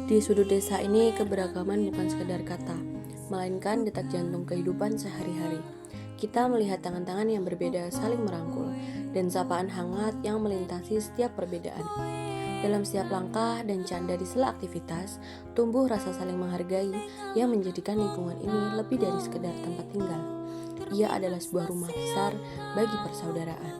Di sudut desa ini keberagaman bukan sekedar kata, melainkan detak jantung kehidupan sehari-hari. Kita melihat tangan-tangan yang berbeda saling merangkul, dan sapaan hangat yang melintasi setiap perbedaan. Dalam setiap langkah dan canda di sela aktivitas, tumbuh rasa saling menghargai yang menjadikan lingkungan ini lebih dari sekedar tempat tinggal. Ia adalah sebuah rumah besar bagi persaudaraan.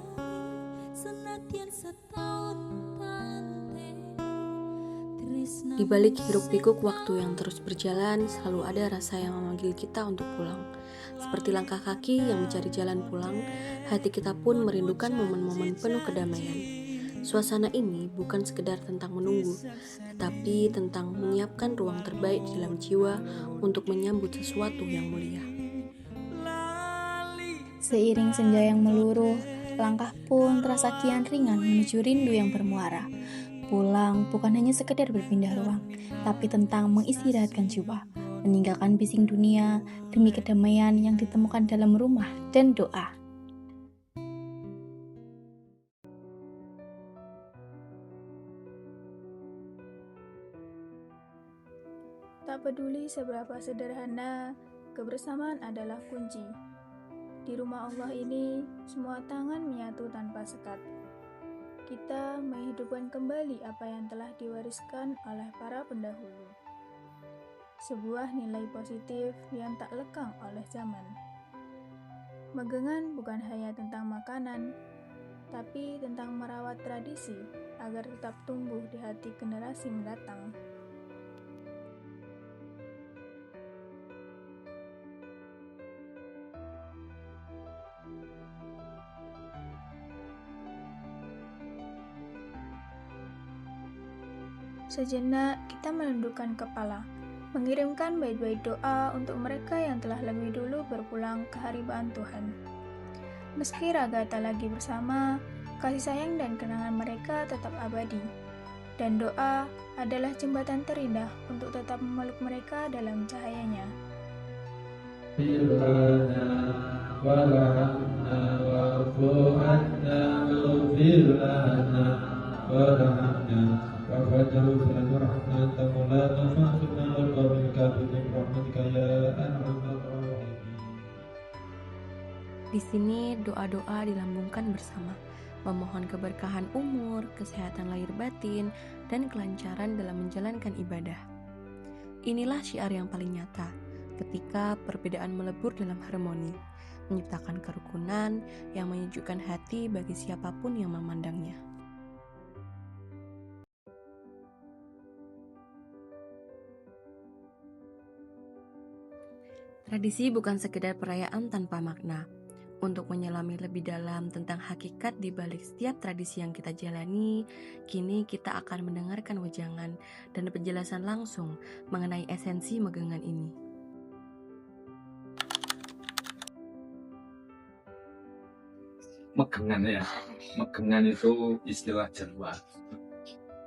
Di balik hiruk-pikuk waktu yang terus berjalan, selalu ada rasa yang memanggil kita untuk pulang. Seperti langkah kaki yang mencari jalan pulang, hati kita pun merindukan momen-momen penuh kedamaian. Suasana ini bukan sekedar tentang menunggu, tetapi tentang menyiapkan ruang terbaik di dalam jiwa untuk menyambut sesuatu yang mulia. Seiring senja yang meluruh, langkah pun terasa kian ringan menuju rindu yang bermuara. Pulang bukan hanya sekedar berpindah ruang, tapi tentang mengistirahatkan jiwa, meninggalkan bising dunia demi kedamaian yang ditemukan dalam rumah dan doa. Tak peduli seberapa sederhana, kebersamaan adalah kunci. Di rumah Allah ini, semua tangan menyatu tanpa sekat. Kita menghidupkan kembali apa yang telah diwariskan oleh para pendahulu. Sebuah nilai positif yang tak lekang oleh zaman. Megengan bukan hanya tentang makanan, tapi tentang merawat tradisi agar tetap tumbuh di hati generasi mendatang. Sejenak kita menundukkan kepala, mengirimkan bait-bait doa untuk mereka yang telah lebih dulu berpulang ke haribaan Tuhan. Meski raga tak lagi bersama, kasih sayang dan kenangan mereka tetap abadi. Dan doa adalah jembatan terindah untuk tetap memeluk mereka dalam cahayanya. Di sini doa-doa dilambungkan bersama, memohon keberkahan umur, kesehatan lahir batin, dan kelancaran dalam menjalankan ibadah. Inilah syiar yang paling nyata ketika perbedaan melebur dalam harmoni, menciptakan kerukunan yang menyejukkan hati bagi siapapun yang memandangnya. Tradisi bukan sekedar perayaan tanpa makna. Untuk menyelami lebih dalam tentang hakikat di balik setiap tradisi yang kita jalani, kini kita akan mendengarkan wejangan dan penjelasan langsung mengenai esensi megengan ini. Megengan ya, megengan itu istilah Jawa,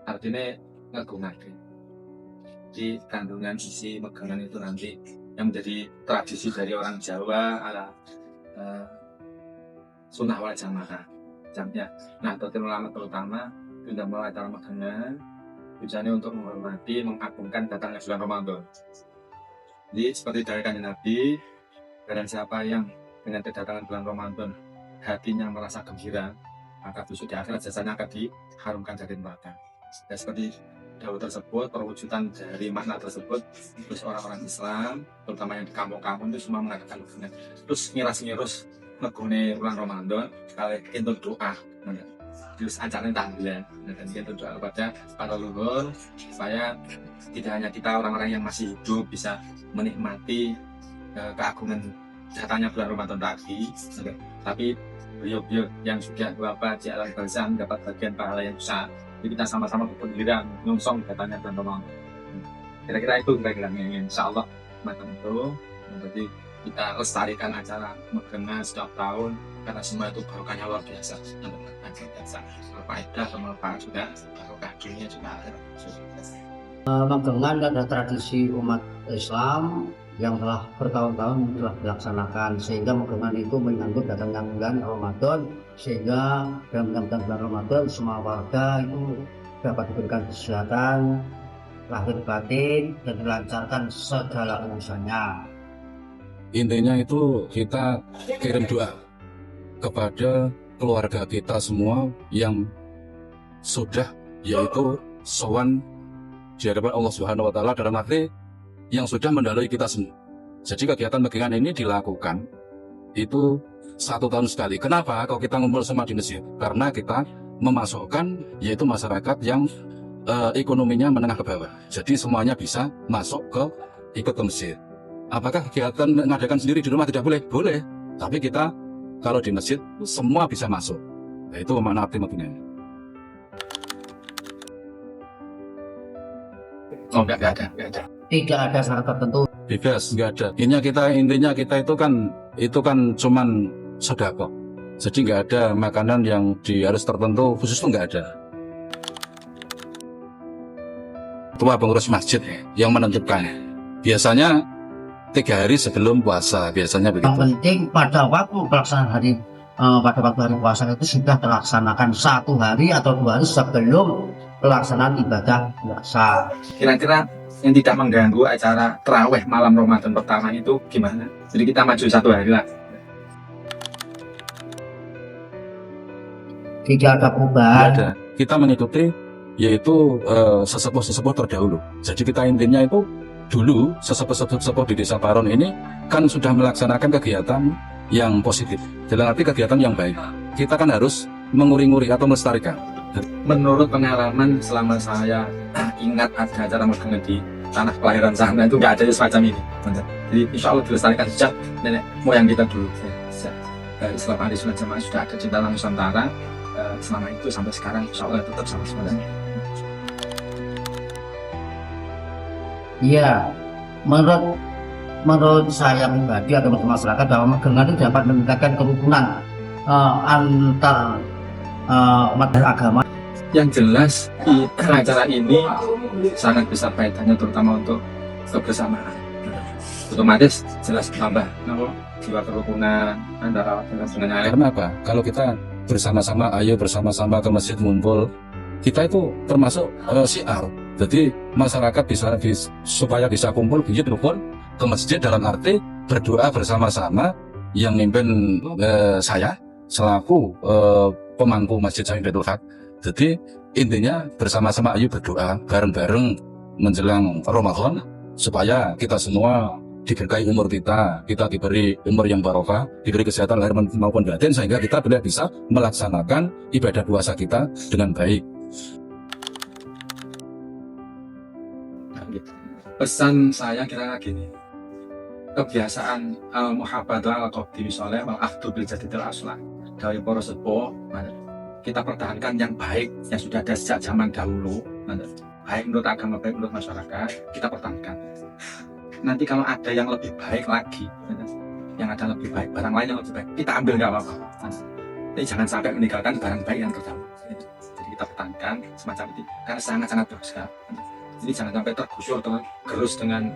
artinya ngegungake. Di kandungan isi megengan itu nanti yang menjadi tradisi dari orang Jawa ala sunnah wal jamaah jamnya. Nah, ulama terutama sudah mulai acara megengan tujuannya untuk menghormati, mengagungkan datangnya bulan Ramadan. Jadi seperti dari kanjeng Nabi, barang siapa yang dengan kedatangan bulan Ramadan hatinya merasa gembira, maka besok di akhirat jasanya akan diharumkan dari neraka. Dan seperti Daud tersebut, perwujudan dari makna tersebut, terus orang-orang Islam, terutama yang di kampung-kampung itu semua mengatakan begini. Terus ngiras-ngirus ngegune bulan Ramadan, kalian itu doa, terus acaranya tahlilan, dan itu doa kepada para leluhur supaya tidak hanya kita orang-orang yang masih hidup bisa menikmati keagungan datangnya bulan Ramadan tadi, tapi beliau-beliau yang sudah wafat di alam barzah mendapat bagian pahala yang besar. Jadi kita sama-sama bergembira menyongsong datangnya bulan Ramadan. Kira-kira itu kira-kira yang insya Allah macam itu. Berarti kita lestarikan acara megengan setiap tahun karena semua itu barokahnya luar biasa. Berfaedah, bermanfaat juga, barokah dunia juga ada. Megengan adalah tradisi umat Islam yang telah bertahun-tahun telah dilaksanakan, sehingga megengan itu menyambut datangnya bulan Ramadan, sehingga dalam bulan Ramadan semua warga itu dapat diberikan kesehatan, lahir batin dan dilancarkan segala urusannya. Intinya itu kita kirim doa kepada keluarga kita semua yang sudah yaitu sowan di hadapan Allah Subhanahu wa taala, dalam arti yang sudah mendahului kita semua. Jadi kegiatan ini dilakukan itu 1 tahun sekali. Kenapa? Kalau kita ngumpul semua di masjid, karena kita memasukkan yaitu masyarakat yang ekonominya menengah ke bawah. Jadi semuanya bisa masuk ikut ke masjid. Apakah kegiatan mengadakan sendiri di rumah tidak boleh? Boleh. Tapi kita kalau di masjid semua bisa masuk. Nah, itu makna arti maknanya. Oh, enggak ada. Tidak ada syarat tertentu. Bebas, nggak ada. Intinya kita itu kan cuman sedekah. Jadi nggak ada makanan yang harus tertentu khusus, itu nggak ada. Ketua pengurus masjid yang menentukan. Biasanya 3 hari sebelum puasa, biasanya begitu. Yang penting pada waktu pelaksanaan pada waktu hari puasa itu sudah terlaksanakan 1 hari atau 2 hari sebelum pelaksanaan ibadah puasa. Kira-kira yang tidak mengganggu acara terawih malam Ramadan pertama itu gimana? Jadi kita maju 1 hari lah. Tidak ada Nggak perubahan. ada. Kita mengikuti yaitu sesepuh-sesepuh terdahulu. Jadi kita intinya itu dulu sesepuh di Desa Paron ini kan sudah melaksanakan kegiatan yang positif. Dalam arti kegiatan yang baik. Kita kan harus menguri-nguri atau melestarikan. Menurut pengalaman selama saya ingat ada acara magang di tanah kelahiran sana itu nggak ada semacam ini. Jadi insya Allah dilestarikan sejak nenek moyang kita dulu. Sejak Islam Ahli Sunnah Jamaah sudah ada di dalam Nusantara. Selama itu sampai sekarang insya Allah tetap sama semuanya. Iya, menurut saya pribadi atau menurut masyarakat bahwa magelangan itu dapat meningkatkan kerukunan antar umat beragama. Yang jelas acara ini sangat besar faedahnya terutama untuk kebersamaan. Otomatis jelas tambah jiwa kerukunan antara dengan lain. Karena apa? Kalau kita ayo bersama-sama ke masjid ngumpul, kita itu termasuk syiar. Jadi masyarakat supaya bisa kumpul buyut rukun ke masjid, dalam arti berdoa bersama-sama. Yang mimpin saya selaku pemangku Masjid Jami Baitul Haq. Jadi intinya bersama-sama ayo berdoa bareng-bareng menjelang Ramadan supaya kita semua diberkahi umur kita diberi umur yang barokah, diberi kesehatan lahir maupun batin, sehingga kita bisa melaksanakan ibadah puasa kita dengan baik. Pesan saya kira gini, kebiasaan al-muhabbatu al-qabdi bisoleh wal-akhdu bil jadidil aslah dari para sepuh, kita pertahankan yang baik yang sudah ada sejak zaman dahulu, baik menurut agama, baik menurut masyarakat, kita pertahankan. Nanti kalau ada yang lebih baik lagi, barang lain yang lebih baik, kita ambil, nggak apa-apa. Tapi jangan sampai meninggalkan barang baik yang pertama. Jadi kita pertahankan semacam itu karena sangat-sangat bagus. Jadi jangan sampai tergusur atau gerus dengan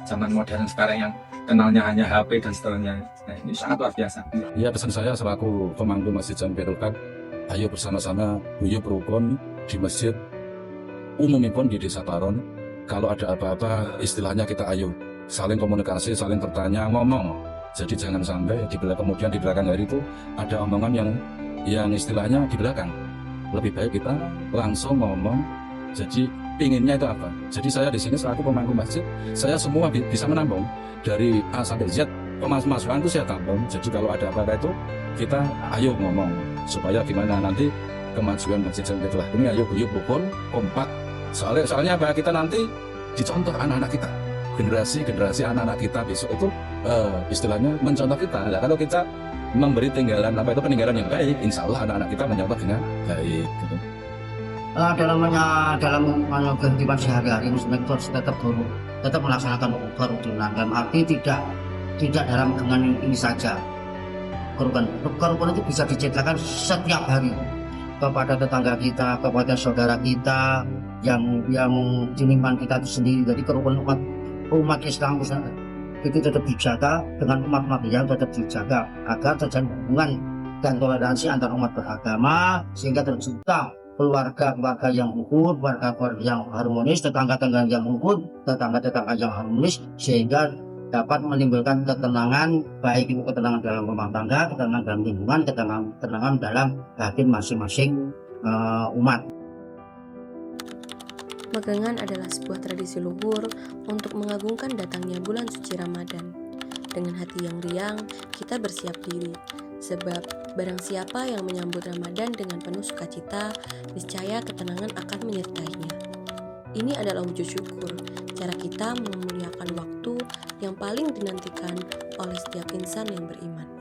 zaman modern sekarang yang kenalnya hanya HP dan seterusnya. Nah, ini sangat luar biasa. Ya, pesan saya selaku pemangku Masjid Jami Baitul Haq, ayo bersama-sama guyub rukun di masjid umumipun di Desa Paron. Kalau ada apa-apa, istilahnya kita ayo saling komunikasi, saling bertanya, ngomong. Jadi jangan sampai kemudian di belakang hari itu ada omongan yang istilahnya di belakang. Lebih baik kita langsung ngomong. Jadi pinginnya itu apa? Jadi saya di sini selaku pemangku masjid, saya semua bisa menampung dari A sampai Z, masukan itu saya tampung. Jadi kalau ada apa-apa itu kita ayo ngomong supaya gimana nanti kemajuan Masjid Jami Baitul Haq ini ayo guyub rukun kompak. Soalnya apa, kita nanti dicontoh anak-anak kita, generasi anak-anak kita besok itu istilahnya mencontoh kita. Nah, kalau kita memberi peninggalan yang baik, insya Allah anak-anak kita mencontoh dengan baik. Gitu. Dalam kehidupan sehari-hari Muslim itu harus tetap melaksanakan kerukunan, dalam arti tidak dalam dengan ini saja. Kerukunan itu bisa diciptakan setiap hari kepada tetangga kita, kepada saudara kita yang jeniman kita itu sendiri. Jadi kerukunan umat Islam itu tetap dijaga, dengan umat-umat yang tetap dijaga agar terjalin hubungan dan toleransi antar umat beragama, sehingga tercipta keluarga-keluarga yang rukun, keluarga-keluarga yang harmonis, tetangga-tetangga yang rukun, tetangga-tetangga yang harmonis, sehingga dapat menimbulkan ketenangan, baik itu ketenangan dalam rumah tangga, ketenangan dalam lingkungan, ketenangan dalam batin masing-masing umat. Magangan adalah sebuah tradisi luhur untuk mengagungkan datangnya bulan suci Ramadan. Dengan hati yang riang, kita bersiap diri, sebab barang siapa yang menyambut Ramadan dengan penuh sukacita, niscaya ketenangan akan menyertainya. Ini adalah wujud syukur, cara kita memuliakan waktu yang paling dinantikan oleh setiap insan yang beriman.